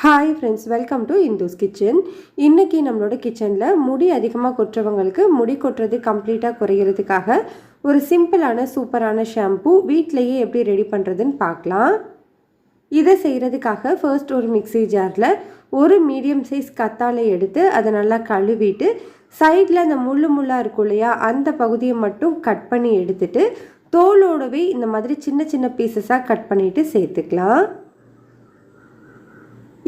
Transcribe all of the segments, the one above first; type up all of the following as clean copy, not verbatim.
Hi friends, welcome to Indhu's Kitchen. இன்றைக்கி நம்மளோட கிச்சனில் முடி அதிகமாக கொட்டுறவங்களுக்கு முடி கொட்டுறது கம்ப்ளீட்டாக குறைகிறதுக்காக ஒரு சிம்பிளான சூப்பரான ஷாம்பூ வீட்டிலையே எப்படி ரெடி பண்ணுறதுன்னு பார்க்கலாம். இதை செய்கிறதுக்காக ஃபர்ஸ்ட் ஒரு மிக்ஸி ஜாரில் ஒரு மீடியம் சைஸ் கத்தாழை எடுத்து அதை நல்லா கழுவிட்டு சைடில் அந்த முள்ளாக இருக்கும் இல்லையா, அந்த பகுதியை மட்டும் கட் பண்ணி எடுத்துட்டு தோலோடவே இந்த மாதிரி சின்ன சின்ன பீசஸாக கட் பண்ணிவிட்டு சேர்த்துக்கலாம்.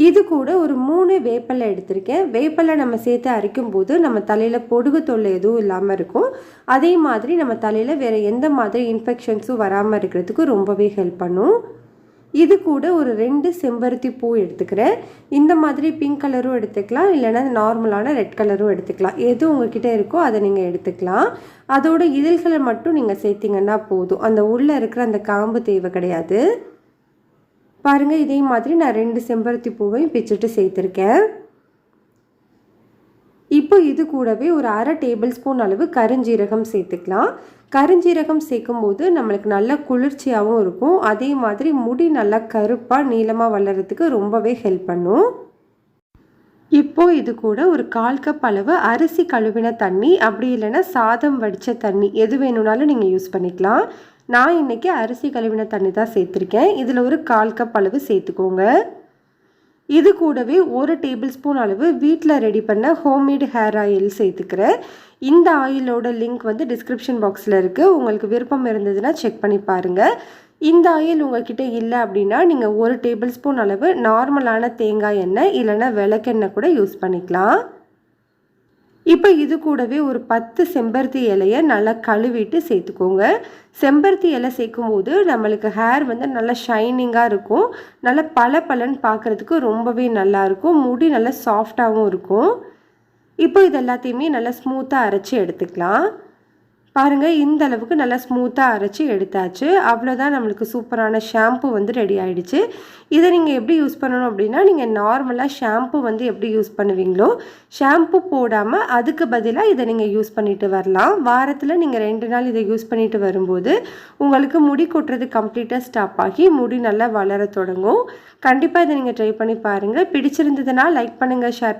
இது கூட ஒரு 3 வேப்பலை எடுத்திருக்கேன். வேப்பலை நம்ம சேர்த்து அரைக்கும் போது நம்ம தலையில் பொடுகு தொல்லை எதுவும் இல்லாமல் இருக்கும். அதே மாதிரி நம்ம தலையில் வேறு எந்த மாதிரி இன்ஃபெக்ஷன்ஸும் வராமல் இருக்கிறதுக்கு ரொம்பவே ஹெல்ப் பண்ணும். இது கூட ஒரு 2 செம்பருத்தி பூ எடுத்துக்கிறேன். இந்த மாதிரி பிங்க் கலரும் எடுத்துக்கலாம், இல்லைனா நார்மலான ரெட் கலரும் எடுத்துக்கலாம். எது உங்ககிட்ட இருக்கோ அதை நீங்கள் எடுத்துக்கலாம். அதோட இதழ்களை மட்டும் நீங்கள் சேர்த்திங்கன்னா போதும். அந்த உள்ளே இருக்கிற அந்த காம்பு தேவை கிடையாது. பாருங்கள், இதே மாதிரி நான் 2 செம்பருத்தி பூவையும் பிச்சுட்டு சேர்த்துருக்கேன். இப்போ இது கூடவே ஒரு அரை டேபிள் ஸ்பூன் அளவு கருஞ்சீரகம் சேர்த்துக்கலாம். கருஞ்சீரகம் சேர்க்கும்போது நம்மளுக்கு நல்ல குளிர்ச்சியாகவும் இருக்கும். அதே மாதிரி முடி நல்லா கருப்பாக நீளமாக வளர்கிறதுக்கு ரொம்பவே ஹெல்ப் பண்ணும். இப்போ இது கூட ஒரு 1/4 கப் அளவு அரிசி கழுவின தண்ணி, அப்படி இல்லைன்னா சாதம் வடித்த தண்ணி, எது வேணும்னாலும் நீங்கள் யூஸ் பண்ணிக்கலாம். நான் இன்றைக்கி அரிசி கழுவின தண்ணி தான் சேர்த்துருக்கேன். இதில் ஒரு 1/4 கப் அளவு சேர்த்துக்கோங்க. இது கூடவே ஒரு டேபிள் ஸ்பூன் அளவு வீட்டில் ரெடி பண்ண ஹோம்மேடு ஹேர் ஆயில் சேர்த்துக்கிறேன். இந்த ஆயிலோட லிங்க் வந்து டிஸ்கிரிப்ஷன் பாக்ஸில் இருக்குது. உங்களுக்கு விருப்பம் இருந்ததுன்னா செக் பண்ணி பாருங்கள். இந்த ஆயில் உங்கள்கிட்ட இல்லை அப்படின்னா நீங்கள் ஒரு டேபிள் ஸ்பூன் அளவு நார்மலான தேங்காய் எண்ணெய் இல்லைன்னா விளக்கெண்ணெய் கூட யூஸ் பண்ணிக்கலாம். இப்போ இது கூடவே ஒரு 10 செம்பருத்தி இலையை நல்லா கழுவிட்டு சேர்த்துக்கோங்க. செம்பருத்தி இலை சேர்க்கும்போது நம்மளுக்கு ஹேர் வந்து நல்லா ஷைனிங்காக இருக்கும். நல்லா பளபளன்னு பார்க்குறதுக்கு ரொம்பவே நல்லாயிருக்கும். முடி நல்லா சாஃப்டாகவும் இருக்கும். இப்போ இது எல்லாத்தையுமே நல்லா ஸ்மூத்தாக அரைச்சி எடுத்துக்கலாம். பாருங்கள், இந்த அளவுக்கு நல்லா ஸ்மூத்தாக அரைச்சி எடுத்தாச்சு. அவ்வளோதான், நம்மளுக்கு சூப்பரான ஷாம்பு வந்து ரெடி ஆகிடுச்சு. இதை நீங்கள் எப்படி யூஸ் பண்ணணும் அப்படின்னா, நீங்கள் நார்மலாக ஷாம்பு வந்து எப்படி யூஸ் பண்ணுவீங்களோ ஷாம்பு போடாமல் அதுக்கு பதிலாக இதை நீங்கள் யூஸ் பண்ணிட்டு வரலாம். வாரத்தில் நீங்கள் 2 நாள் இதை யூஸ் பண்ணிட்டு வரும்போது உங்களுக்கு முடி கொட்டுறது கம்ப்ளீட்டாக ஸ்டாப் ஆகி முடி நல்லா வளர தொடங்கும். கண்டிப்பாக இதை நீங்கள் ட்ரை பண்ணி பாருங்கள். பிடிச்சிருந்ததுன்னா லைக் பண்ணுங்கள், ஷேர் பண்ணுங்கள்.